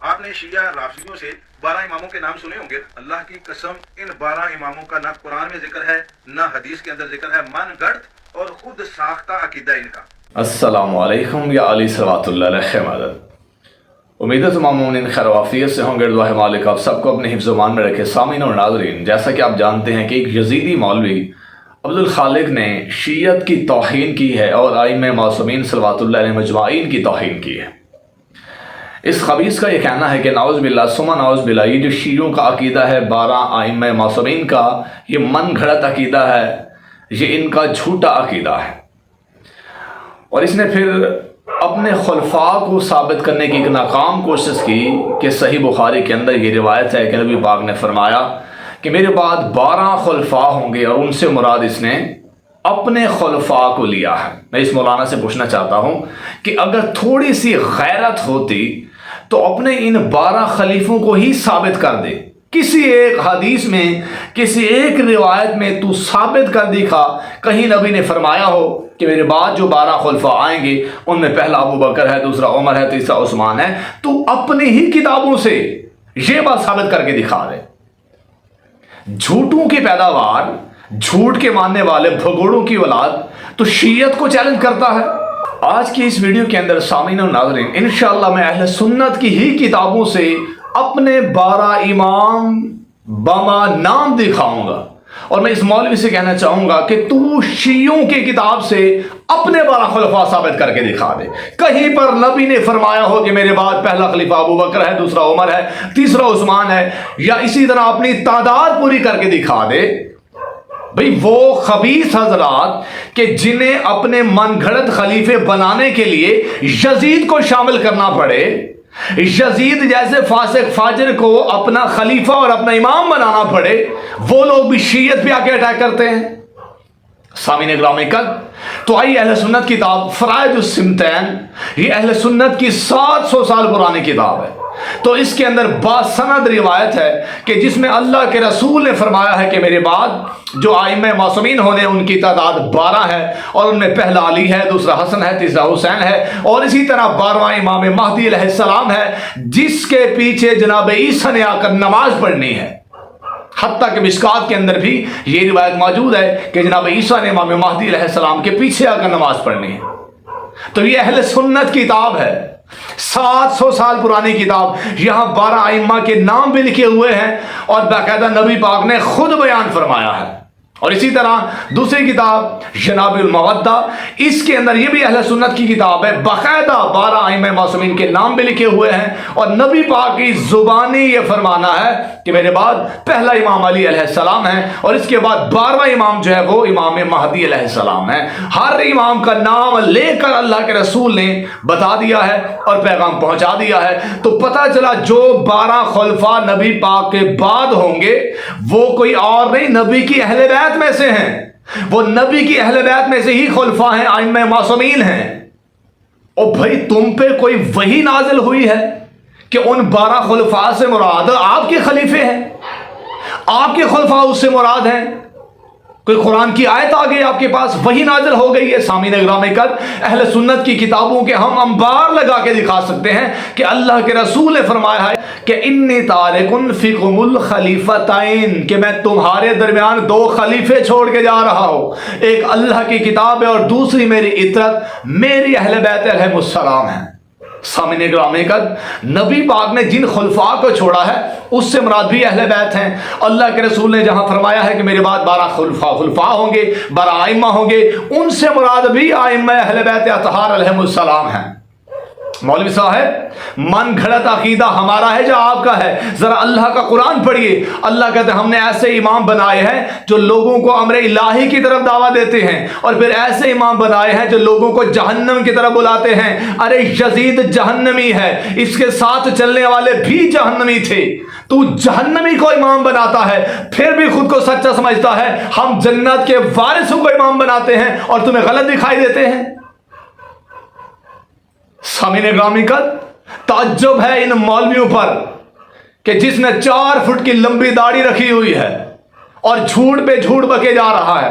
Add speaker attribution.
Speaker 1: آپ نے شیعہ رافضیوں سے 12 اماموں کے نام سنے ہوں گے. اللہ کی قسم ان 12 اماموں کا نہ قرآن میں ذکر ہے نہ حدیث کے اندر ذکر ہے. من گڑھ اور خود ساختہ عقیدہ ان کا.
Speaker 2: السلام علیکم یا علی صلوات اللہ علیہ مدد. امید ہے تمام مومنین خیر و عافیت سے ہوں گے. دعا ہے مالک آپ سب کو اپنے حفظ و امان میں رکھے. سامعین اور ناظرین، جیسا کہ آپ جانتے ہیں کہ ایک یزیدی مولوی عبدالخالق نے شیعت کی توہین کی ہے اور ائمہ معصومین صلوات اللہ علیہ مجمعین کی توہین کی ہے. اس خبیث کا یہ کہنا ہے کہ نعوذ باللہ ثم نعوذ باللہ یہ جو شیعوں کا عقیدہ ہے 12 ائمہ معصومین کا، یہ من گھڑت عقیدہ ہے، یہ ان کا جھوٹا عقیدہ ہے. اور اس نے پھر اپنے خلفاء کو ثابت کرنے کی ایک ناکام کوشش کی کہ صحیح بخاری کے اندر یہ روایت ہے کہ نبی پاک نے فرمایا کہ میرے بعد 12 خلفاء ہوں گے، اور ان سے مراد اس نے اپنے خلفاء کو لیا ہے. میں اس مولانا سے پوچھنا چاہتا ہوں کہ اگر تھوڑی سی غیرت ہوتی تو اپنے ان 12 خلیفوں کو ہی ثابت کر دے. کسی ایک حدیث میں، کسی ایک روایت میں تو ثابت کر دکھا کہیں نبی نے فرمایا ہو کہ میرے بعد جو 12 خلفاء آئیں گے ان میں پہلا ابو بکر ہے، دوسرا عمر ہے، تیسرا عثمان ہے. تو اپنی ہی کتابوں سے یہ بات ثابت کر کے دکھا دے. جھوٹوں کی پیداوار، جھوٹ کے ماننے والے بھگوڑوں کی اولاد تو شیعت کو چیلنج کرتا ہے. آج کی اس ویڈیو کے اندر سامعین اور ناظرین انشاءاللہ میں اہل سنت کی ہی کتابوں سے اپنے 12 امام بما نام دکھاؤں گا. اور میں اس مولوی سے کہنا چاہوں گا کہ تو شیعوں کی کتاب سے اپنے 12 خلفاء ثابت کر کے دکھا دے. کہیں پر نبی نے فرمایا ہو کہ میرے بعد پہلا خلیفہ ابو بکر ہے، دوسرا عمر ہے، تیسرا عثمان ہے، یا اسی طرح اپنی تعداد پوری کر کے دکھا دے. بھئی وہ خبیث حضرات کہ جنہیں اپنے من گھڑت خلیفے بنانے کے لیے یزید کو شامل کرنا پڑے، یزید جیسے فاسق فاجر کو اپنا خلیفہ اور اپنا امام بنانا پڑے، وہ لوگ بھی شیعت پہ آ کے اٹیک کرتے ہیں. سامعین گرامی تو آئیے اہل سنت کتاب فرائض السمتین، یہ اہل سنت کی 700 سال پرانی کتاب ہے. تو اس کے اندر باسند روایت ہے کہ جس میں اللہ کے رسول نے فرمایا ہے کہ میرے بعد جو ائمہ معصومین ہونے ان کی تعداد 12 ہے، اور ان میں پہلا علی ہے، دوسرا حسن ہے، تیسرا حسین ہے، اور اسی طرح 12واں امام مہدی علیہ السلام ہے جس کے پیچھے جناب عیسیٰ نے آ کر نماز پڑھنی ہے. حتیٰ کہ مشکات کے اندر بھی یہ روایت موجود ہے کہ جناب عیسیٰ نے امام مہدی علیہ السلام کے پیچھے آ کر نماز پڑھنی ہے. تو یہ اہل سنت کتاب ہے، 700 سال پرانی کتاب. یہاں 12 ائمہ کے نام بھی لکھے ہوئے ہیں اور باقاعدہ نبی پاک نے خود بیان فرمایا ہے. اور اسی طرح دوسری کتاب جناب المودہ، اس کے اندر یہ بھی اہل سنت کی کتاب ہے، باقاعدہ 12 ائمہ معصومین کے نام بھی لکھے ہوئے ہیں، اور نبی پاک کی زبانی یہ فرمانا ہے کہ میرے بعد پہلا امام علی علیہ السلام ہے، اور اس کے بعد 12واں امام جو ہے وہ امام مہدی علیہ السلام ہے. ہر امام کا نام لے کر اللہ کے رسول نے بتا دیا ہے اور پیغام پہنچا دیا ہے. تو پتہ چلا جو 12 خلفاء نبی پاک کے بعد ہوں گے وہ کوئی اور نہیں، نبی کی اہل بیت میں سے ہیں. وہ نبی کی اہل بیت میں سے ہی خلفاء ہیں، ائمہ معصومین ہیں. اور بھائی تم پہ کوئی وحی نازل ہوئی ہے کہ ان 12 خلفاء سے مراد آپ کے خلیفے ہیں، آپ کے خلفاء اس سے مراد ہیں؟ کوئی قرآن کی آیت آ گئی آپ کے پاس، وحی نازل ہو گئی ہے؟ سامعین گرامی اہل سنت کی کتابوں کے ہم انبار لگا کے دکھا سکتے ہیں کہ اللہ کے رسول نے فرمایا ہے کہ انی تارک فیکم الخلیفتین، کہ میں تمہارے درمیان 2 خلیفے چھوڑ کے جا رہا ہوں. ایک اللہ کی کتاب ہے اور دوسری میری اطرت، میری اہل بیت علیہم السلام ہے. سامعین گرامی نبی پاک نے جن خلفاء کو چھوڑا ہے اس سے مراد بھی اہل بیت ہیں. اللہ کے رسول نے جہاں فرمایا ہے کہ میرے بعد 12 خلفاء ہوں گے، 12 ائمہ ہوں گے، ان سے مراد بھی ائمہ اہل بیت اطہار علیہم السلام ہیں. مولوی صاحب من گھڑت عقیدہ ہمارا ہے یا آپ کا ہے؟ ذرا اللہ کا قرآن پڑھیے. اللہ کہتے ہیں ہم نے ایسے امام بنائے ہیں جو لوگوں کو امر الہی کی طرف دعوت دیتے ہیں، اور پھر ایسے امام بنائے ہیں جو لوگوں کو جہنم کی طرف بلاتے ہیں. ارے یزید جہنمی ہے، اس کے ساتھ چلنے والے بھی جہنمی تھے. تو جہنمی کو امام بناتا ہے، پھر بھی خود کو سچا سمجھتا ہے ہم جنت کے وارثوں کو امام بناتے ہیں، اور تمہیں غلط دکھائی دیتے ہیں. سامعین گرامی تعجب ہے ان مولویوں پر کہ جس نے 4 فٹ کی لمبی داڑھی رکھی ہوئی ہے اور جھوٹ پہ جھوٹ بکے جا رہا ہے.